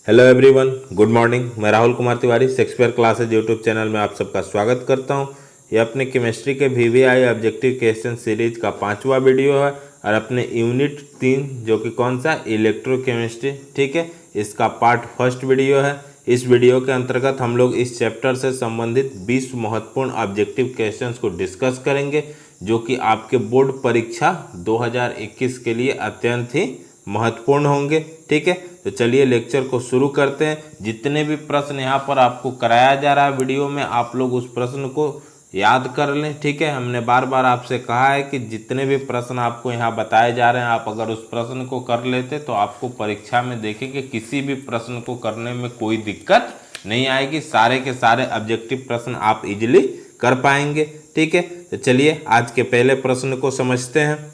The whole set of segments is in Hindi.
Hello everyone, good morning. मैं Rahul Kumar Tiwari Shakespeare classes YouTube channel में आप सबका स्वागत करता हूं। ये अपने केमिस्ट्री के VVI ऑब्जेक्टिव क्वेश्चन सीरीज का 5वां वीडियो है और अपने यूनिट 3 जो कि कौन सा इलेक्ट्रोकेमिस्ट्री, ठीक है, इसका पार्ट फर्स्ट वीडियो है। इस वीडियो के अंतर्गत हम लोग इस चैप्टर से संबंधित 20 महत्वपूर्ण ऑब्जेक्टिव क्वेश्चंस को डिस्कस करेंगे जो कि आपके बोर्ड परीक्षा 2021 के लिए अत्यंत ही महत्वपूर्ण होंगे, ठीक है। तो चलिए लेक्चर को शुरू करते हैं। जितने भी प्रश्न यहाँ पर आपको कराया जा रहा है वीडियो में, आप लोग उस प्रश्न को याद कर लें, ठीक है। हमने बार बार आपसे कहा है कि जितने भी प्रश्न आपको यहाँ बताए जा रहे हैं, आप अगर उस प्रश्न को कर लेते तो आपको परीक्षा में देखेंगे किसी भी प्रश्न को करने में कोई दिक्कत नहीं आएगी। सारे के सारे ऑब्जेक्टिव प्रश्न आप इजिली कर पाएंगे, ठीक है। तो चलिए आज के पहले प्रश्न को समझते हैं।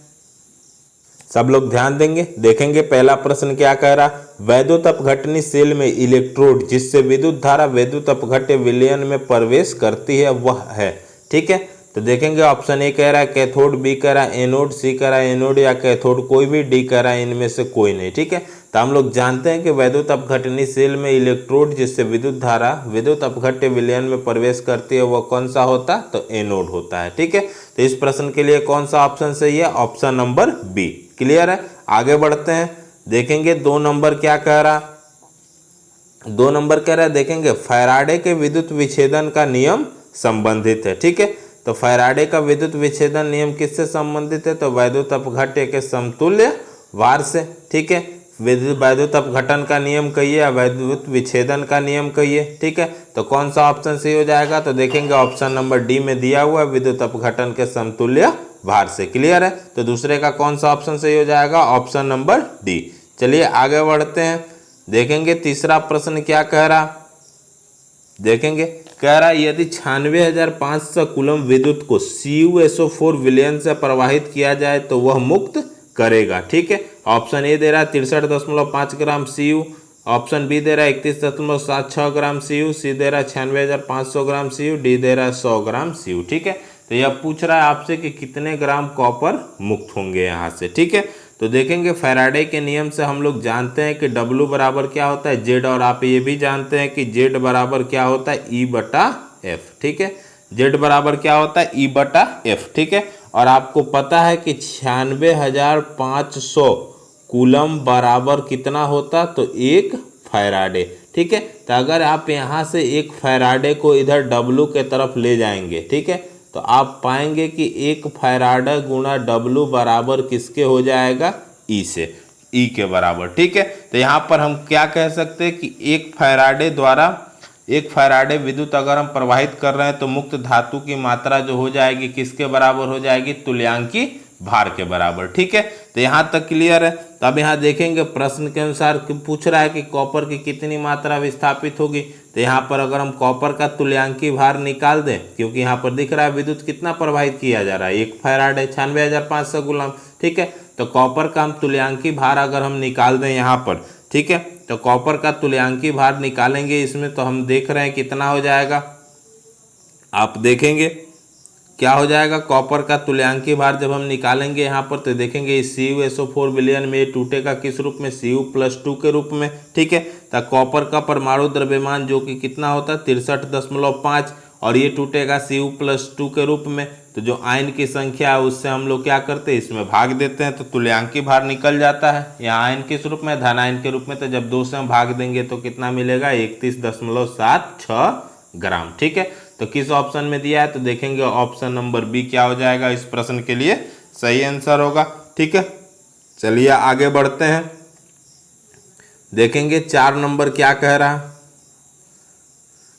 सब लोग ध्यान देंगे, देखेंगे पहला प्रश्न क्या कह रहा। वैद्युत अपघटनी सेल में इलेक्ट्रोड जिससे विद्युत धारा वैद्युत अपघट्य विलयन में प्रवेश करती है वह है, ठीक है। तो देखेंगे ऑप्शन ए कह रहा है कैथोड, बी कह रहा है एनोड, सी कह रहा है एनोड या कैथोड कोई भी, डी कह रहा है इनमें से कोई नहीं, ठीक है। तो हम लोग जानते हैं कि वैद्युत अपघटनी सेल में इलेक्ट्रोड जिससे विद्युत धारा विद्युत अपघट्य विलयन में प्रवेश करती है वह कौन सा होता, तो एनोड होता है, ठीक है। तो इस प्रश्न के लिए कौन सा ऑप्शन सही है, ऑप्शन नंबर बी। क्लियर है, आगे बढ़ते हैं। देखेंगे 2 नंबर क्या कह रहा। 2 नंबर कह रहा है, देखेंगे फैराडे के विद्युत विच्छेदन का नियम संबंधित है, ठीक है। तो फैराडे का विद्युत विच्छेदन नियम किससे संबंधित है, तो वैद्युत अपघट्य के समतुल्य भार से, ठीक है। वैद्युत अपघटन का नियम कहिए या वैद्युत विच्छेदन का नियम कहिए, ठीक है। तो कौन सा ऑप्शन सही हो जाएगा, तो देखेंगे ऑप्शन नंबर डी में दिया हुआ है विद्युत अपघटन के समतुल्य भार से। क्लियर है, तो दूसरे का कौन सा ऑप्शन सही हो जाएगा, ऑप्शन नंबर डी। चलिए आगे बढ़ते हैं। देखेंगे तीसरा प्रश्न क्या कह रहा। देखेंगे कह रहा यदि 96,500 कूलम विद्युत को CuSO4 विलयन से प्रवाहित किया जाए तो वह मुक्त करेगा, ठीक है। ऑप्शन ए दे रहा है 63.5 ग्राम Cu, ऑप्शन बी दे रहा है 31.76 ग्राम Cu, सी दे रहा है 96,500 ग्राम Cu, डी दे रहा है 100 ग्राम Cu, ठीक है। तो यह पूछ रहा है आपसे कि कितने ग्राम कॉपर मुक्त होंगे यहाँ से, ठीक है। तो देखेंगे फैराडे के नियम से हम लोग जानते हैं कि W बराबर क्या होता है, Z, और आप ये भी जानते हैं कि Z बराबर क्या होता है, E/F, ठीक है। Z बराबर क्या होता है, E/F, ठीक है। और आपको पता है कि 96,500 कूलम बराबर कितना होता, तो 1 फैराडे, ठीक है। तो अगर आप यहाँ से 1 फैराडे को इधर W के तरफ ले जाएंगे, ठीक है, तो आप पाएंगे कि 1 फैराडे गुणा W बराबर किसके हो जाएगा, E से, E के बराबर, ठीक है। तो यहाँ पर हम क्या कह सकते हैं कि 1 फैराडे द्वारा 1 फैराडे विद्युत अगर हम प्रवाहित कर रहे हैं तो मुक्त धातु की मात्रा जो हो जाएगी किसके बराबर हो जाएगी, तुल्यांकी भार के बराबर, ठीक है। तो यहाँ तक क्लियर है। तो अब यहाँ देखेंगे प्रश्न के अनुसार पूछ रहा है कि कॉपर की कितनी मात्रा विस्थापित होगी। तो यहाँ पर अगर हम कॉपर का तुल्यांकी भार निकाल दें, क्योंकि यहाँ पर दिख रहा है विद्युत कितना प्रवाहित किया जा रहा है, 1 फैराडे 96,500 कूलम, ठीक है। तो कॉपर का हम तुल्यांकी भार अगर हम निकाल दें यहाँ पर, ठीक है, तो कॉपर का तुल्यांकी भार निकालेंगे इसमें, तो हम देख रहे हैं कितना हो जाएगा। आप देखेंगे क्या हो जाएगा, कॉपर का तुल्यांकी भार जब हम निकालेंगे यहाँ पर, तो देखेंगे इस CuSO4 विलयन में ये टूटेगा किस रूप में, Cu+2 के रूप में, ठीक है। तो कॉपर का परमाणु द्रव्यमान जो कि कितना होता है 63.5, और ये टूटेगा Cu+2 के रूप में। तो जो आयन की संख्या है उससे हम लोग क्या करते हैं, इसमें भाग देते हैं, तो तुल्यांकी भार निकल जाता है। यहाँ आयन किस रूप में, धन आयन के रूप में, तो जब 2 से हम भाग देंगे तो कितना मिलेगा, 31.76 ग्राम, ठीक है। तो किस ऑप्शन में दिया है, तो देखेंगे ऑप्शन नंबर बी क्या हो जाएगा, इस प्रश्न के लिए सही आंसर होगा, ठीक है। चलिए आगे बढ़ते हैं। देखेंगे 4 नंबर क्या कह रहा।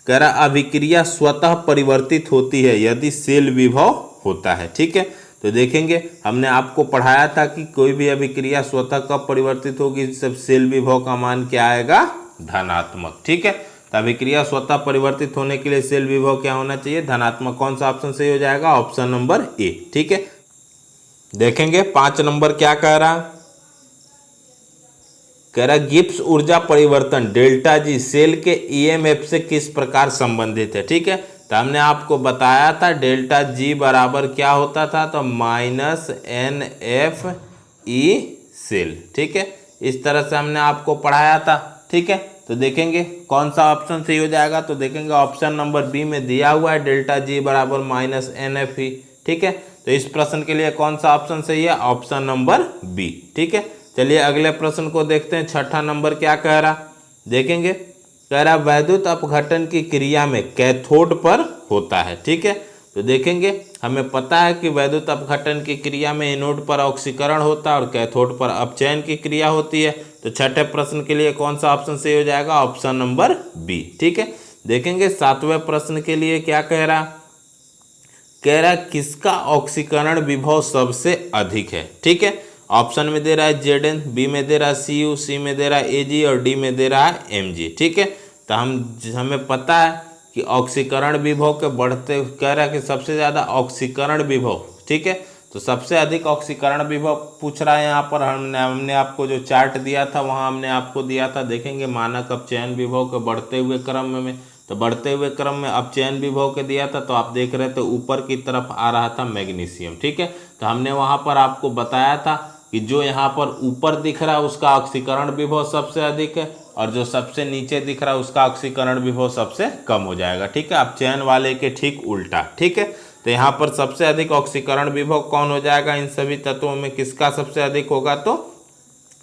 कह रहा अभिक्रिया स्वतः परिवर्तित होती है यदि सेल विभव होता है, ठीक है। तो देखेंगे हमने आपको पढ़ाया था कि कोई भी अभिक्रिया स्वतः कब परिवर्तित होगी, सब सेल विभव का मान क्या आएगा, धनात्मक, ठीक है। तो अभिक्रिया स्वतः परिवर्तित होने के लिए सेल विभव क्या होना चाहिए, धनात्मक। कौन सा ऑप्शन सही हो जाएगा, ऑप्शन नंबर ए, ठीक है। देखेंगे 5 नंबर क्या कह रहा। कह रहा गिब्स ऊर्जा परिवर्तन डेल्टा जी सेल के EMF से किस प्रकार संबंधित है, ठीक है। तो हमने आपको बताया था डेल्टा जी बराबर क्या होता था, तो -NFE सेल, ठीक है। इस तरह से हमने आपको पढ़ाया था, ठीक है। तो देखेंगे कौन सा ऑप्शन सही हो जाएगा, तो देखेंगे ऑप्शन नंबर बी में दिया हुआ है डेल्टा जी बराबर माइनस एन एफ ई, ठीक है। तो इस प्रश्न के लिए कौन सा ऑप्शन सही है, ऑप्शन नंबर बी, ठीक है। चलिए अगले प्रश्न को देखते हैं। छठा नंबर क्या कह रहा, देखेंगे कह रहा वैद्युत अपघटन की क्रिया में कैथोड पर होता है, ठीक है। तो देखेंगे हमें पता है कि वैद्युत अपघटन की क्रिया में एनोड पर ऑक्सीकरण होता है और कैथोड पर अपचयन की क्रिया होती है। तो छठे प्रश्न के लिए कौन सा ऑप्शन सही हो जाएगा, ऑप्शन नंबर बी, ठीक है। देखेंगे सातवें प्रश्न के लिए क्या कह रहा, कह रहा किसका ऑक्सीकरण विभव सबसे अधिक है, ठीक है। ऑप्शन में दे रहा है Zn, बी में दे रहा है Cu, सी में दे रहा है Ag और डी में दे रहा है Mg, ठीक है। तो हमें पता है कि ऑक्सीकरण विभव के बढ़ते, कह रहा है कि सबसे ज़्यादा ऑक्सीकरण विभव, ठीक है। तो सबसे अधिक ऑक्सीकरण विभव पूछ रहा है यहाँ पर। हमने आपको जो चार्ट दिया था वहाँ हमने आपको दिया था, देखेंगे मानक अपचयन विभव के बढ़ते हुए क्रम में। तो बढ़ते हुए क्रम में अपचयन विभव के दिया था, तो आप देख रहे थे ऊपर की तरफ आ रहा था मैग्नीशियम, ठीक है। तो हमने वहाँ पर आपको बताया था कि जो यहाँ पर ऊपर दिख रहा है उसका ऑक्सीकरण विभव सबसे अधिक है और जो सबसे नीचे दिख रहा है उसका ऑक्सीकरण विभव सबसे कम हो जाएगा, ठीक है। अपचयन वाले के ठीक उल्टा, ठीक है। तो यहाँ पर सबसे अधिक ऑक्सीकरण विभव कौन हो जाएगा इन सभी तत्वों में, किसका सबसे अधिक होगा, तो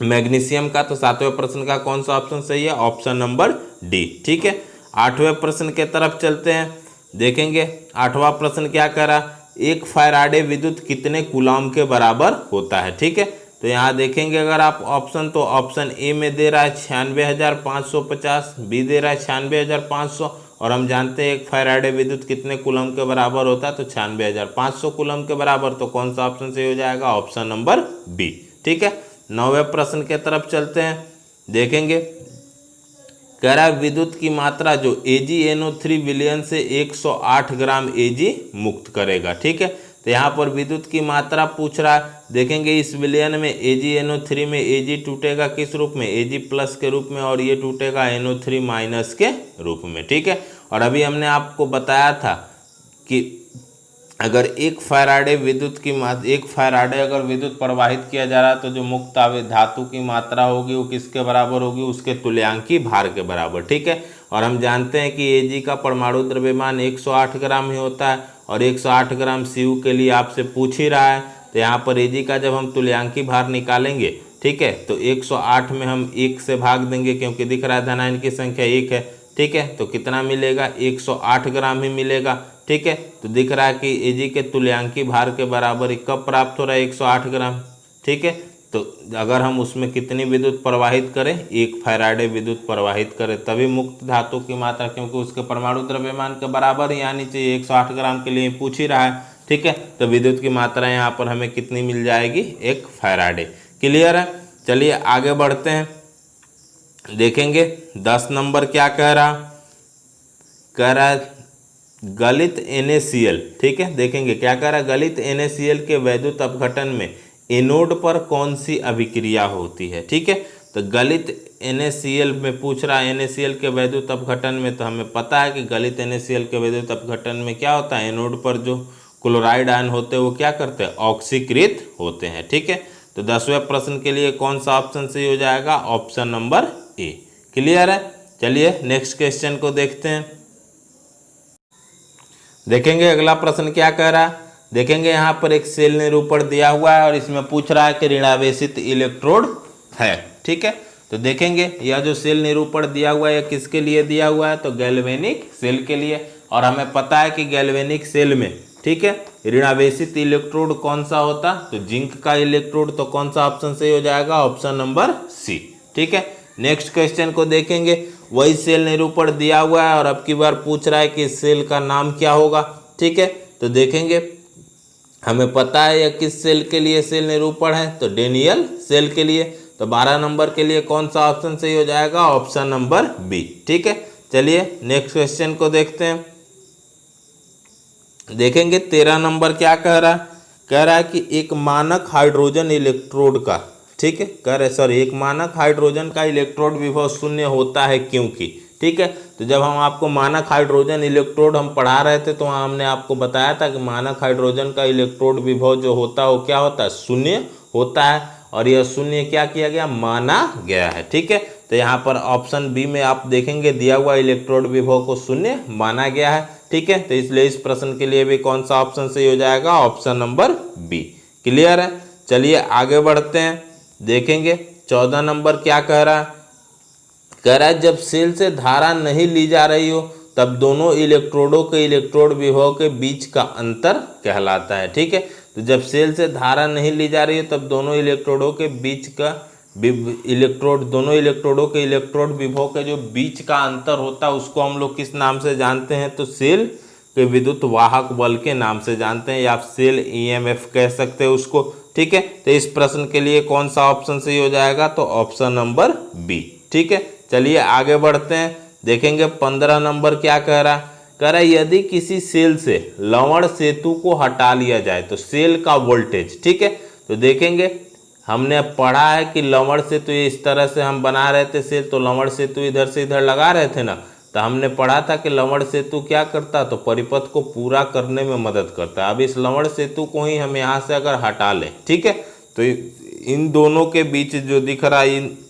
मैग्नीशियम का। तो सातवें प्रश्न का कौन सा ऑप्शन सही है, ऑप्शन नंबर डी, ठीक है। आठवें प्रश्न के तरफ चलते हैं। देखेंगे आठवां प्रश्न क्या कह रहा, एक फैराडे विद्युत कितने कूलॉम के बराबर होता है, ठीक है। तो यहाँ देखेंगे अगर आप ऑप्शन, तो ऑप्शन ए में दे रहा है 96,550, बी दे रहा है 96,500 और हम जानते हैं एक फैराडे विद्युत कितने कूलम के बराबर होता है, तो 96,500 कूलम के बराबर। तो कौन सा ऑप्शन सही हो जाएगा, ऑप्शन नंबर बी, ठीक है। नौवें प्रश्न के तरफ चलते हैं। देखेंगे कह रहा है विद्युत की मात्रा जो AgNO3 विलयन से 108 ग्राम Ag मुक्त करेगा, ठीक है। तो यहाँ पर विद्युत की मात्रा पूछ रहा है। देखेंगे इस विलयन में AgNO3 में Ag टूटेगा किस रूप में, Ag प्लस के रूप में, और ये टूटेगा NO3 माइनस के रूप में, ठीक है। और अभी हमने आपको बताया था कि अगर एक फैराडे अगर विद्युत प्रवाहित किया जा रहा है तो जो मुक्त आवेश धातु की मात्रा होगी वो किसके बराबर होगी, उसके तुल्यांकी भार के बराबर, ठीक है। और हम जानते हैं कि Ag का परमाणु द्रव्यमान 108 ग्राम ही होता है और 108 ग्राम Cu के लिए आपसे पूछ ही रहा है। तो यहाँ पर Ag का जब हम तुल्यांकी भार निकालेंगे, ठीक है, तो 108 में हम 1 से भाग देंगे क्योंकि दिख रहा है धनायन की संख्या 1 है, ठीक है। तो कितना मिलेगा, 108 ग्राम ही मिलेगा, ठीक है। तो दिख रहा है कि Ag के तुल्यांकी भार के बराबर ही कब प्राप्त हो रहा है, 108 ग्राम, ठीक है। तो अगर हम उसमें कितनी विद्युत प्रवाहित करें, 1 फैराडे विद्युत प्रवाहित करें, तभी मुक्त धातु की मात्रा, क्योंकि उसके परमाणु द्रव्यमान के बराबर ही आनी चाहिए, 108 ग्राम के लिए पूछ ही रहा है, ठीक है। तो विद्युत की मात्रा यहाँ पर हमें कितनी मिल जाएगी, 1 फैराडे। क्लियर है। चलिए आगे बढ़ते हैं। देखेंगे 10 नंबर क्या कह रहा है गलित NaCl, ठीक है। देखेंगे क्या कह रहा है, गलित NaCl के वैद्युत अपघटन में एनोड पर कौन सी अभिक्रिया होती है, ठीक है। तो गलित NaCl में पूछ रहा है NaCl के वैद्युत अपघटन में, तो हमें पता है कि गलित NaCl के वैद्युत अपघटन में क्या होता है, एनोड पर जो क्लोराइड आयन होते हैं वो क्या करते हैं, ऑक्सीकृत होते हैं, ठीक है। तो 10वें प्रश्न के लिए कौन सा ऑप्शन सही हो जाएगा, ऑप्शन नंबर ए। क्लियर है। चलिए नेक्स्ट क्वेश्चन को देखते हैं। देखेंगे अगला प्रश्न क्या कह रहा है। देखेंगे यहाँ पर एक सेल निरूपण दिया हुआ है और इसमें पूछ रहा है कि ऋणावेशित इलेक्ट्रोड है, ठीक है। तो देखेंगे यह जो सेल निरूपण दिया हुआ है किसके लिए दिया हुआ है, तो गैल्वेनिक सेल के लिए। और हमें पता है कि गैल्वेनिक सेल में, ठीक है, ऋणावेशित इलेक्ट्रोड कौन सा होता, तो जिंक का इलेक्ट्रोड। तो कौन सा ऑप्शन सही हो जाएगा, ऑप्शन नंबर सी, ठीक है। नेक्स्ट क्वेश्चन को देखेंगे। वही सेल निरूपण दिया हुआ है और अब की बार पूछ रहा है कि सेल का नाम क्या होगा, ठीक है। तो देखेंगे हमें पता है यह किस सेल के लिए सेल निरूपण है, तो डेनियल सेल के लिए। तो 12 नंबर के लिए कौन सा ऑप्शन सही हो जाएगा, ऑप्शन नंबर बी, ठीक है। चलिए नेक्स्ट क्वेश्चन को देखते हैं। देखेंगे 13 नंबर क्या कह रहा है कि एक मानक हाइड्रोजन इलेक्ट्रोड का, ठीक है, एक मानक हाइड्रोजन का इलेक्ट्रोड विभव शून्य होता है क्योंकि, ठीक है। तो जब हम आपको मानक हाइड्रोजन इलेक्ट्रोड हम पढ़ा रहे थे तो हमने आपको बताया था कि मानक हाइड्रोजन का इलेक्ट्रोड विभव जो होता है वो क्या होता है, शून्य होता है। और यह शून्य क्या किया गया, माना गया है, ठीक है। तो यहाँ पर ऑप्शन बी में आप देखेंगे दिया हुआ इलेक्ट्रोड विभव को शून्य माना गया है। ठीक है, तो इसलिए इस प्रश्न के लिए भी कौन सा ऑप्शन सही हो जाएगा, ऑप्शन नंबर बी। क्लियर है, चलिए आगे बढ़ते हैं। देखेंगे 14 नंबर क्या कह रहा है, कह रहा है जब सेल से धारा नहीं ली जा रही हो तब दोनों इलेक्ट्रोडों के इलेक्ट्रोड विभव के बीच का अंतर कहलाता है। ठीक है, तो जब सेल से धारा नहीं ली जा रही है तब दोनों इलेक्ट्रोडों के बीच का दोनों इलेक्ट्रोडों के इलेक्ट्रोड विभव के जो बीच का अंतर होता है उसको हम लोग किस नाम से जानते हैं, तो सेल के विद्युत वाहक बल के नाम से जानते हैं, या आप सेल ईएमएफ कह सकते हैं उसको। ठीक है, तो इस प्रश्न के लिए कौन सा ऑप्शन सही हो जाएगा, तो ऑप्शन नंबर बी। ठीक है, चलिए आगे बढ़ते हैं। देखेंगे 15 नंबर क्या कह रहा है, कह रहा है यदि किसी सेल से लवण सेतु को हटा लिया जाए तो सेल का वोल्टेज। ठीक है, तो देखेंगे हमने पढ़ा है कि लवण सेतु इस तरह से हम बना रहे थे सेल, तो लवण सेतु इधर से इधर लगा रहे थे ना, तो हमने पढ़ा था कि लवण सेतु क्या करता, तो परिपथ को पूरा करने में मदद करता है। अब इस लवण सेतु को ही हम यहाँ से अगर हटा लें, ठीक है, तो इन दोनों के बीच जो दिख रहा है,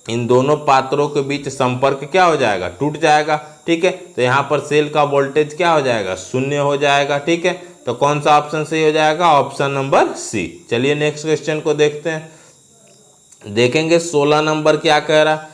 इन दोनों पात्रों के बीच संपर्क क्या हो जाएगा, टूट जाएगा। ठीक है, तो यहाँ पर सेल का वोल्टेज क्या हो जाएगा, शून्य हो जाएगा। ठीक है, तो कौन सा ऑप्शन सही हो जाएगा, ऑप्शन नंबर सी। चलिए नेक्स्ट क्वेश्चन को देखते हैं। देखेंगे 16 नंबर क्या कह रहा है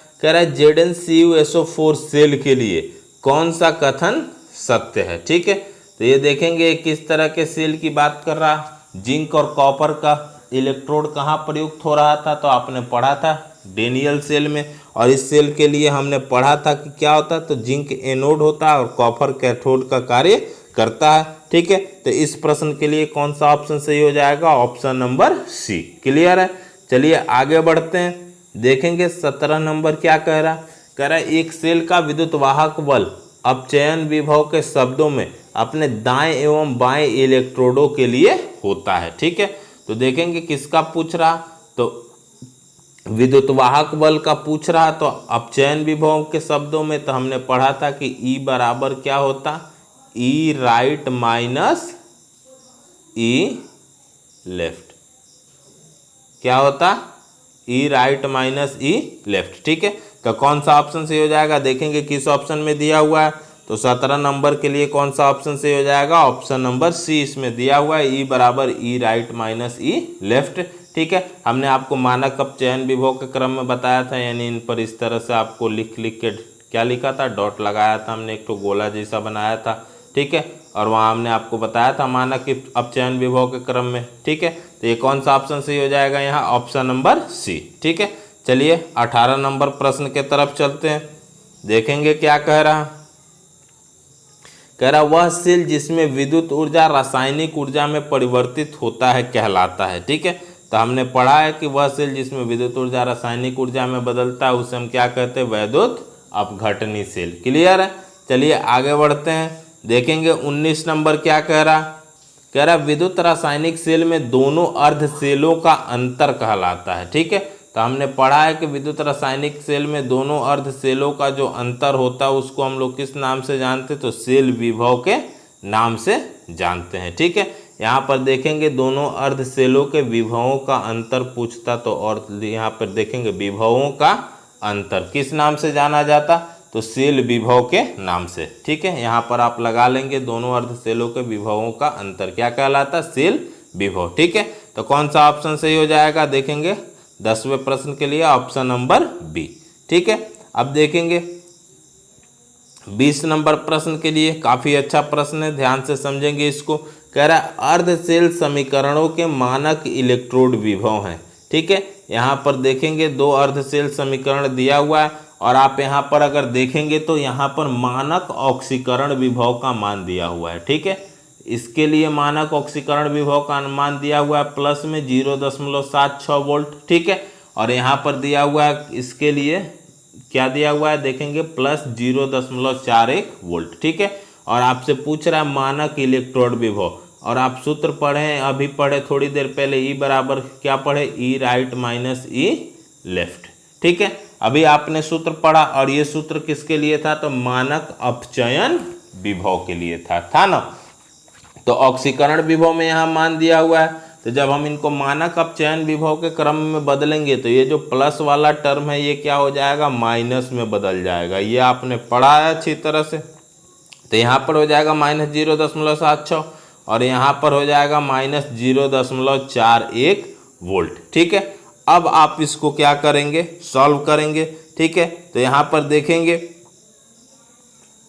ZnCuSO4 सेल के लिए कौन सा कथन सत्य है। ठीक है, तो ये देखेंगे किस तरह के सेल की बात कर रहा है, जिंक और कॉपर का इलेक्ट्रोड कहाँ प्रयुक्त हो रहा था, तो आपने पढ़ा था डेनियल सेल में, और इस सेल के लिए हमने पढ़ा था कि क्या होता है, तो जिंक एनोड होता है और कॉपर कैथोड का कार्य करता है। ठीक है, तो इस प्रश्न के लिए कौन सा ऑप्शन सही हो जाएगा, ऑप्शन नंबर सी। क्लियर है, चलिए आगे बढ़ते हैं। देखेंगे 17 नंबर क्या कह रहा है एक सेल का विद्युत वाहक बल अपचयन विभव के शब्दों में अपने दाएं एवं बाएं इलेक्ट्रोडों के लिए होता है। ठीक है, तो देखेंगे किसका पूछ रहा, तो विद्युत वाहक बल का पूछ रहा, तो अपचयन विभव के शब्दों में तो हमने पढ़ा था कि E बराबर क्या होता, E right minus E left, क्या होता, E right minus E left. ठीक है, तो कौन सा ऑप्शन सही हो जाएगा, देखेंगे किस ऑप्शन में दिया हुआ है, तो 17 नंबर के लिए कौन सा ऑप्शन सही हो जाएगा, ऑप्शन नंबर सी इसमें दिया हुआ है, E बराबर E right minus E left. ठीक है, हमने आपको मानक अपचयन विभव के क्रम में बताया था, यानी इन पर इस तरह से आपको लिख के क्या लिखा था, डॉट लगाया था हमने, एक तो गोला जैसा बनाया था। ठीक है, और वहाँ हमने आपको बताया था मानक अपचयन विभव के क्रम में। ठीक है, तो ये कौन सा ऑप्शन सही हो जाएगा यहाँ, ऑप्शन नंबर सी। ठीक है, चलिए 18 नंबर प्रश्न के तरफ चलते हैं। देखेंगे क्या कह रहा वह सेल जिसमें विद्युत ऊर्जा रासायनिक ऊर्जा में परिवर्तित होता है कहलाता है। ठीक है, तो हमने पढ़ा है कि वह सेल जिसमें विद्युत ऊर्जा रासायनिक ऊर्जा में बदलता है उसे हम क्या कहते हैं, वैद्युत अपघटनी सेल। क्लियर है, चलिए आगे बढ़ते हैं। देखेंगे 19 नंबर क्या कह रहा विद्युत रासायनिक सेल में दोनों अर्ध सेलों का अंतर कहलाता है। ठीक है, तो हमने पढ़ा है कि विद्युत रासायनिक सेल में दोनों अर्ध सेलों का जो अंतर होता है उसको हम लोग किस नाम से जानते हैं, तो सेल विभव के नाम से जानते हैं। ठीक है, यहाँ पर देखेंगे दोनों अर्ध सेलों के विभवों का अंतर पूछता, तो और यहाँ पर देखेंगे विभवों का अंतर किस नाम से जाना जाता, तो सेल विभव के नाम से। ठीक है, यहाँ पर आप लगा लेंगे दोनों अर्ध सेलों के विभवों का अंतर क्या कहलाता, सेल विभव। ठीक है, तो कौन सा ऑप्शन सही हो जाएगा, देखेंगे 10वें प्रश्न के लिए ऑप्शन नंबर बी। ठीक है, अब देखेंगे 20 नंबर प्रश्न के लिए काफ़ी अच्छा प्रश्न है, ध्यान से समझेंगे इसको। कह रहा है अर्ध सेल समीकरणों के मानक इलेक्ट्रोड विभव हैं। ठीक है, यहाँ पर देखेंगे दो अर्ध सेल समीकरण दिया हुआ है, और आप यहाँ पर अगर देखेंगे तो यहाँ पर मानक ऑक्सीकरण विभव का मान दिया हुआ है। ठीक है, इसके लिए मानक ऑक्सीकरण विभव का मान दिया हुआ है प्लस में 0.76 वोल्ट। ठीक है, और यहाँ पर दिया हुआ है इसके लिए क्या दिया हुआ है, देखेंगे प्लस 0.41 वोल्ट। ठीक है, और आपसे पूछ रहा है मानक इलेक्ट्रोड विभव, और आप सूत्र पढ़े अभी पढ़े थोड़ी देर पहले, E बराबर क्या पढ़े, E right minus E left. ठीक है, अभी आपने सूत्र पढ़ा, और ये सूत्र किसके लिए था, तो मानक अपचयन विभव के लिए था ना। तो ऑक्सीकरण विभव में यहाँ मान दिया हुआ है तो जब हम इनको मानक अपचयन विभव के क्रम में बदलेंगे तो ये जो प्लस वाला टर्म है ये क्या हो जाएगा, माइनस में बदल जाएगा। ये आपने पढ़ा है अच्छी तरह से। तो यहाँ पर हो जाएगा -0.76 और यहाँ पर हो जाएगा -0.41 वोल्ट। ठीक है, अब आप इसको क्या करेंगे, सॉल्व करेंगे। ठीक है, तो यहाँ पर देखेंगे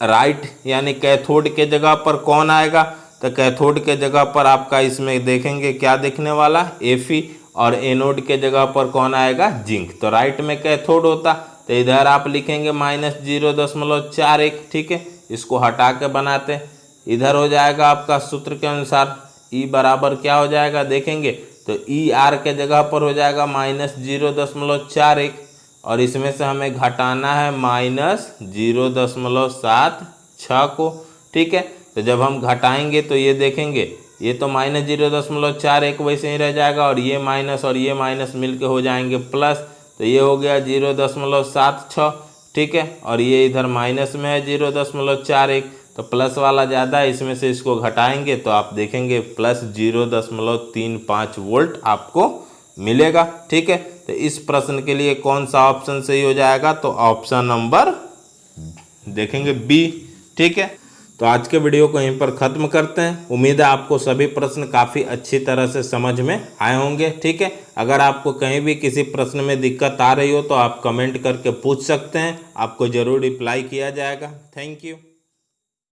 राइट यानी कैथोड के जगह पर कौन आएगा, तो कैथोड के जगह पर आपका इसमें देखेंगे क्या देखने वाला, Fe, और एनोड के जगह पर कौन आएगा, जिंक। तो राइट में कैथोड होता तो इधर आप लिखेंगे -0.41। ठीक है, इसको हटा के बनाते, इधर हो जाएगा आपका सूत्र के अनुसार E बराबर क्या हो जाएगा देखेंगे तो ER के जगह पर हो जाएगा -0.41 और इसमें से हमें घटाना है -0.76 को। ठीक है, तो जब हम घटाएंगे तो ये देखेंगे ये तो -0.41 वैसे ही रह जाएगा और ये माइनस मिलके हो जाएंगे प्लस, तो ये हो गया 0.76। ठीक है, और ये इधर माइनस में है 0.41, तो प्लस वाला ज़्यादा है, इसमें से इसको घटाएंगे तो आप देखेंगे प्लस 0.35 वोल्ट आपको मिलेगा। ठीक है, तो इस प्रश्न के लिए कौन सा ऑप्शन सही हो जाएगा, तो ऑप्शन नंबर देखेंगे बी। ठीक है, तो आज के वीडियो को यहीं पर ख़त्म करते हैं। उम्मीद है आपको सभी प्रश्न काफ़ी अच्छी तरह से समझ में आए होंगे। ठीक है, अगर आपको कहीं भी किसी प्रश्न में दिक्कत आ रही हो तो आप कमेंट करके पूछ सकते हैं, आपको ज़रूर रिप्लाई किया जाएगा। Thank you.